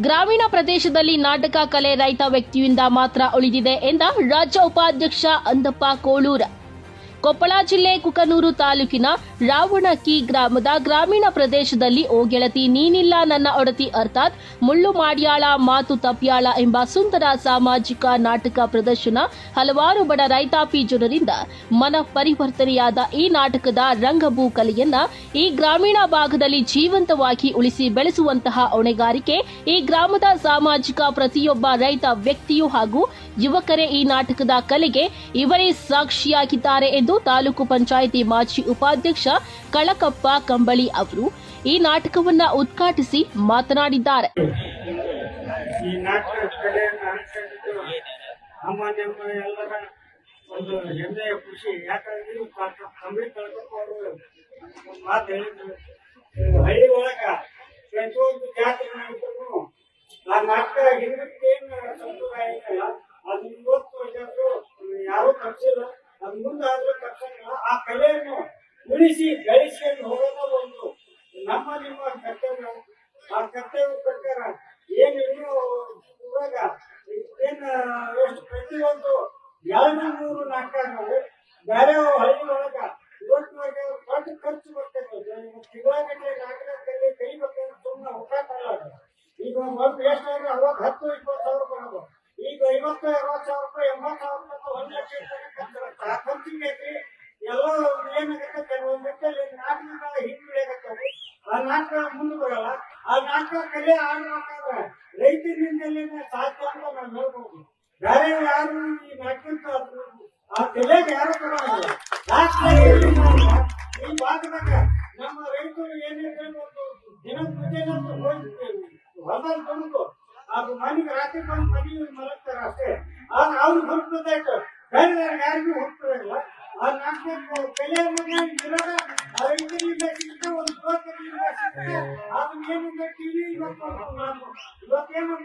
ಗ್ರಾಮೀಣ ಪ್ರದೇಶದಲ್ಲಿ ನಾಟಕ ಕಲೆ ರೈತ ವ್ಯಕ್ತಿಯಿಂದ ಮಾತ್ರ ಉಳಿದಿದೆ ಎಂದ ರಾಜ್ಯ ಉಪಾಧ್ಯಕ್ಷ ಅಂದಪ್ಪ ಕೋಳೂರ. ಕೊಪ್ಪಳ ಜಿಲ್ಲೆ ಕುಕನೂರು ತಾಲೂಕಿನ ರಾವಣಕಿ ಗ್ರಾಮದ ಗ್ರಾಮೀಣ ಪ್ರದೇಶದಲ್ಲಿ ಓ ಗೆಳತಿ ನೀನಿಲ್ಲ ನನ್ನ ಒಡತಿ ಅರ್ಥಾತ್ ಮುಳ್ಳು ಮಾಡ್ಯಾಳ ಮಾತು ತಪ್ಯಾಳ ಎಂಬ ಸುಂದರ ಸಾಮಾಜಿಕ ನಾಟಕ ಪ್ರದರ್ಶನ ಹಲವಾರು ಬಡ ರೈತಾಪಿ ಜನರಿಂದ ಮನ ಪರಿವರ್ತನೆಯಾದ ಈ ನಾಟಕದ ರಂಗಭೂ ಕಲೆಯನ್ನ ಈ ಗ್ರಾಮೀಣ ಭಾಗದಲ್ಲಿ ಜೀವಂತವಾಗಿ ಉಳಿಸಿ ಬೆಳೆಸುವಂತಹ ಹೊಣೆಗಾರಿಕೆ ಈ ಗ್ರಾಮದ ಸಾಮಾಜಿಕ ಪ್ರತಿಯೊಬ್ಬ ರೈತ ವ್ಯಕ್ತಿಯೂ ಹಾಗೂ ಯುವಕರೇ ಈ ನಾಟಕದ ಕಲೆಗೆ ಇವರೇ ಸಾಕ್ಷಿಯಾಗಿದ್ದಾರೆ ಎಂದು ತಾಲೂಕು ಪಂಚಾಯಿತಿ ಮಾಜಿ ಉಪಾಧ್ಯಕ್ಷ ಕಳಕಪ್ಪ ಕಂಬಳಿ ಅವರು ಈ ನಾಟಕವನ್ನ ಉದ್ಘಾಟಿಸಿ ಮಾತನಾಡಿದ್ದಾರೆ. ಈ ನಾಟಕ ಕಲೆಯನ್ನು ಎಲ್ಲರ ಒಂದು ಹೆಮ್ಮೆಯ ಖುಷಿ. ಯಾಕಂದ್ರೆ ಕಂಬಳಿ ಕಳಕಪ್ಪ ಅವರು ಮಾತು ಹೇಳಿದ್ರು, ಹಳ್ಳಿ ಒಳಗ ಪ್ರತಿಯೊಂದು ಜಾತ್ರೆ ಮಾಡಿದ್ರು ಆ ನಾಟಕ ಹಿಂದಕ್ಕೇನು ಸಂಪ್ರದಾಯ ಇಲ್ಲ, ಅದು ಇವತ್ತು ಯಾರು ತಪ್ಪಿಸಿಲ್ಲ, ಅದು ಮುಂದಾದ್ರೂ ತಪ್ಪಿಸಂಗಿಲ್ಲ. ಆ ಕಲೆಯನ್ನು ಉಳಿಸಿ ಬೆಳೆಸಿಕೊಂಡು ಹೋಗೋದು ಒಂದು ನಮ್ಮ ನಿಮ್ಮ ಕರ್ತವ್ಯ. ಆ ಕರ್ತವ್ಯ ಪ್ರಕಾರ ಏನಿನ್ನು ಊರಾಗ ಏನು ಎಷ್ಟು ಪ್ರತಿಯೊಂದು 200 ನಾಟಕ ನಾವು ಬೇರೆ ಹಳ್ಳಿ ಒಳಗ ಇವತ್ತಿನೊಳಗ ದೊಡ್ಡ ಖರ್ಚು ಬರ್ತದೆ. ತಿಂಗಳಗಟ್ಟಲೆ ನಾಟಕ ಕಲಿಬೇಕಂದ್ರೆ ಸುಮ್ಮನೆ ಹೋಗಲ್ಲ. ಈಗ ಒಂದು ಎಷ್ಟಾದ್ರೆ ಅವಾಗ 10-20 ಸಾವಿರ ಬರೋದು, ಈಗ 50-60 ಸಾವಿರ ರೂಪಾಯಿ 80,000 ರೂಪಾಯಿ 1 ಲಕ್ಷ ಖರ್ಚಿಗೆ ಎಲ್ಲ ಏನಾಗುತ್ತೆ ಕೆಲವೊಂದು ನಾಟಕಗಳ ಹಿಂದುಳಿಯಾಗತ್ತವೆ. ಆ ನಾಟಕ ಮುಂದೆ ಬರಲ್ಲ. ಆ ನಾಟಕ ಕಲೆ ಆಡ್ಬೇಕಾದ್ರೆ ರೈತರಿಂದಲೇ ಸಾಧ್ಯ ಅಂತ ನಾವು ಹೇಳ್ಬೋದು. ಬೇರೆ ಯಾರು ಈ ನಾಟಕ ಆ ಕಲೆಗೆ ಯಾರು ಬರೋಲ್ಲ. ಈ ಭಾಗದಾಗ ನಮ್ಮ ರೈತರು ಏನಿದೆ ಒಂದು ದಿನಪ್ರತಿದಿನ ಹೋಗ್ತೇವೆ ಹೊಲದಲ್ಲಿ ಬಂದು ಅದು ಮನೆಗೆ ರಾತ್ರಿ ಬಂದು ಮನೆ ಮಲಗ್ತಾರೆ ಅಷ್ಟೇ. ಆಗ ಅವ್ರು ಹುಡುಕಬೇಕಾಯ್ತು, ಬೇರೆ ಯಾರಿಗೂ ಹುಡುಕ್ತಿರಲ್ಲ. ಆ ನಾಟಕ ಕಲೆ ಇರೋದ ರೈತರಿಂದ ಸಿಗ್ತಾ ಒಂದು ಅದನ್ನೇನಿಂದ ಟಿವಿ ಇವತ್ತೇನು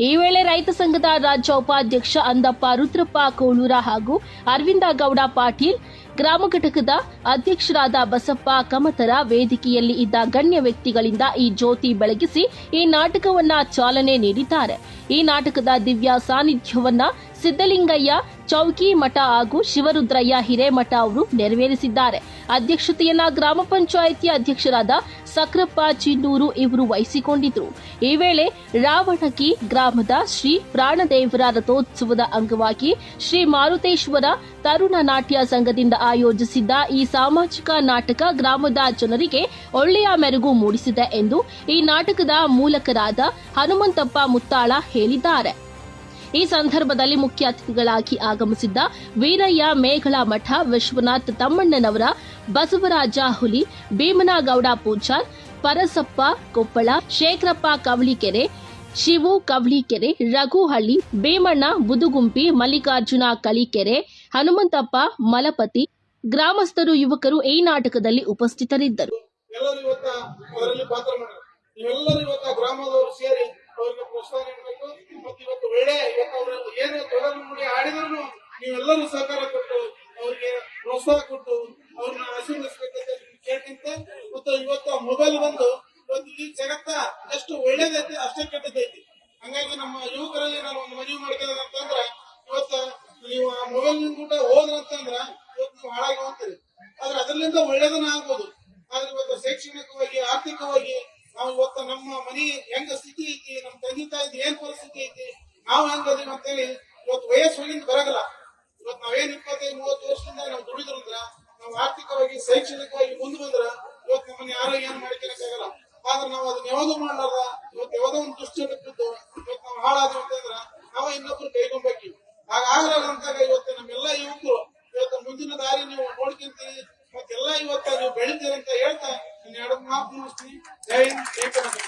ಈ ವೇಳೆ ರೈತ ಸಂಘದ ರಾಜ್ಯ ಉಪಾಧ್ಯಕ್ಷ ಅಂದಪ್ಪ ರುದ್ರಪ್ಪ ಕೋಳೂರ ಹಾಗೂ ಅರವಿಂದ ಗೌಡ ಪಾಟೀಲ್, ಗ್ರಾಮ ಘಟಕದ ಅಧ್ಯಕ್ಷರಾದ ಬಸಪ್ಪ ಕಮತರ ವೇದಿಕೆಯಲ್ಲಿ ಇದ್ದ ಗಣ್ಯ ವ್ಯಕ್ತಿಗಳಿಂದ ಈ ಜ್ಯೋತಿ ಬೆಳಗಿಸಿ ಈ ನಾಟಕವನ್ನ ಚಾಲನೆ ನೀಡಿದ್ದಾರೆ. ಈ ನಾಟಕದ ದಿವ್ಯ ಸಾನ್ನಿಧ್ಯವನ್ನ ಸಿದ್ದಲಿಂಗಯ್ಯ ಚೌಕಿ ಮಠ ಹಾಗೂ ಶಿವರುದ್ರಯ್ಯ ಹಿರೇಮಠ ಅವರು ನೆರವೇರಿಸಿದ್ದಾರೆ. ಅಧ್ಯಕ್ಷತೆಯನ್ನ ಗ್ರಾಮ ಪಂಚಾಯಿತಿ ಅಧ್ಯಕ್ಷರಾದ ಸಕ್ರಪ್ಪ ಚಿನ್ನೂರು ಇವರು ವಹಿಸಿಕೊಂಡಿದ್ದರು. ಈ ವೇಳೆ ರಾವಣಕಿ ಗ್ರಾಮದ ಶ್ರೀ ಪ್ರಾಣದೇವರ ರಥೋತ್ಸವದ ಅಂಗವಾಗಿ ಶ್ರೀ ಮಾರುತೇಶ್ವರ ತರುಣ ನಾಟ್ಯ ಸಂಘದಿಂದ ಆಯೋಜಿಸಿದ್ದ ಈ ಸಾಮಾಜಿಕ ನಾಟಕ ಗ್ರಾಮದ ಜನರಿಗೆ ಒಳ್ಳೆಯ ಮೆರುಗು ಮೂಡಿಸಿದೆ ಎಂದು ಈ ನಾಟಕದ ಮೂಲಕರಾದ ಹನುಮಂತಪ್ಪ ಮುತ್ತಾಳ ಹೇಳಿದ್ದಾರೆ. ಈ ಸಂದರ್ಭದಲ್ಲಿ ಮುಖ್ಯ ಅತಿಥಿಗಳಾಗಿ ಆಗಮಿಸಿದ್ದ ವೀರಯ್ಯ ಮೇಘಳ ಮಠ, ವಿಶ್ವನಾಥ್ ತಮ್ಮಣ್ಣನವರ, ಬಸವರಾಜ ಹುಲಿ, ಭೀಮನಗೌಡ ಪೂಜಾರ್, ಪರಸಪ್ಪ ಕೊಪ್ಪಳ, ಶೇಖರಪ್ಪ ಕವಳಿಕೆರೆ, ಶಿವು ಕವಳಿಕೆರೆ, ರಘುಹಳ್ಳಿ, ಭೀಮಣ್ಣ ಬುದುಗುಂಪಿ, ಮಲ್ಲಿಕಾರ್ಜುನ ಕಳಿಕೆರೆ, ಹನುಮಂತಪ್ಪ ಮಲಪತಿ, ಗ್ರಾಮಸ್ಥರು, ಯುವಕರು ಈ ನಾಟಕದಲ್ಲಿ ಉಪಸ್ಥಿತರಿದ್ದರು. ಗ್ರಾಮದವರು ಸೇರಿ ಅವ್ರಿಗೆ ಪ್ರೋತ್ಸಾಹ ನೀಡಬೇಕು. ಮತ್ತು ಇವತ್ತು ಒಳ್ಳೆ ಅವರು ಏನು ತೊಡರು ನುಡಿ ಆಡಿದ್ರು ನೀವೆಲ್ಲರೂ ಸಹಕಾರ ಕೊಟ್ಟು ಅವ್ರಿಗೆ ಪ್ರೋತ್ಸಾಹ ಕೊಟ್ಟು ಅವ್ರನ್ನ ಆಶೀರ್ವದಿಸಬೇಕಂತ ಕೇಳ್ತಿಂತೆ. ಮತ್ತು ಇವತ್ತು ಮೊಬೈಲ್ ಬಂದು ಇವತ್ತು ಈ ಜಗತ್ತ ಎಷ್ಟು ಒಳ್ಳೇದೈತಿ ಅಷ್ಟೇ ಕೆಟ್ಟದೈತಿ. ಹಂಗಾಗಿ ನಮ್ಮ ಯುವಕರಲ್ಲಿ ನಾನು ಒಂದು ಮನವಿ ಮಾಡ್ತೇನೆ ಅಂತಂದ್ರ, ಇವತ್ತು ನೀವು ಆ ಮೊಬೈಲ್ ಕೂಡ ಹೋದ್ರಂತಂದ್ರ ಇವತ್ತು ನೀವು ಹಾಳಾಗಿ ಹೋಗ್ತೀರಿ. ಆದ್ರೆ ಅದರಿಂದ ಒಳ್ಳೇದನ್ನ ಆಗ್ಬೋದು. ಆದ್ರೆ ಇವತ್ತು ಶೈಕ್ಷಣಿಕವಾಗಿ ಆರ್ಥಿಕವಾಗಿ ನಾವು ಇವತ್ತು ನಮ್ಮ ಮನಿ ಹೆಂಗ ಸ್ಥಿತಿ ಐತಿ, ನಮ್ಮ ತಂದೆ ತಾಯಿದ್ ಏನ್ ಪರಿಸ್ಥಿತಿ ಐತಿ, ನಾವು ಹೆಂಗ್ ಅದೀವಿ ಅಂತೇಳಿ ಇವತ್ತು ವಯಸ್ಸು ಹೋಗಿಂದ ಬರಗಲ್ಲ. ಇವತ್ತು ನಾವೇನ್ 25-30 ವರ್ಷದಿಂದ ನಾವು ದುಡಿದ್ರಂದ್ರ ನಾವು ಆರ್ಥಿಕವಾಗಿ ಶೈಕ್ಷಣಿಕವಾಗಿ ಮುಂದೆ ಬಂದ್ರ ಇವತ್ತು ನಮ್ಮನ್ನ ಯಾರು ಏನ್ ಮಾಡ್ಕೊಳಕ್ಕಾಗಲ್ಲ. ಆದ್ರೆ ನಾವು ಅದನ್ನ ಯಾವ್ದು ಮಾಡ್ಲಾರ್ದ ಇವತ್ತು ಯಾವ್ದೋ ಒಂದು ದುಶ್ಚಟಕ್ಕೆ ಬಿದ್ದು ಇವತ್ತು ನಾವು ಹಾಳಾದ್ವಿ ಅಂತಂದ್ರ ನಾವು ಇನ್ನೊಬ್ರು ಕೈಗೊಂಬೇಕಿ. ಹಾಗಾಗಲ್ಲ ಅಂತಾಗ ಇವತ್ತು ನಮ್ಮೆಲ್ಲಾ ಯುವಕರು ಇವತ್ತು ಮುಂದಿನ ದಾರಿ ನೀವು ನೋಡ್ಕೊಂತೀವಿ ಮತ್ತೆಲ್ಲ ಇವತ್ತು ನೀವು ಬೆಳಿತೀರಂತ ಹೇಳ್ತಾ 2 ಮಾತು ಮುಗಿಸ್ತೀನಿ. ಜೈ ಹಿಂದ್, ಜೈ ಕರ್ನಾಟಕ.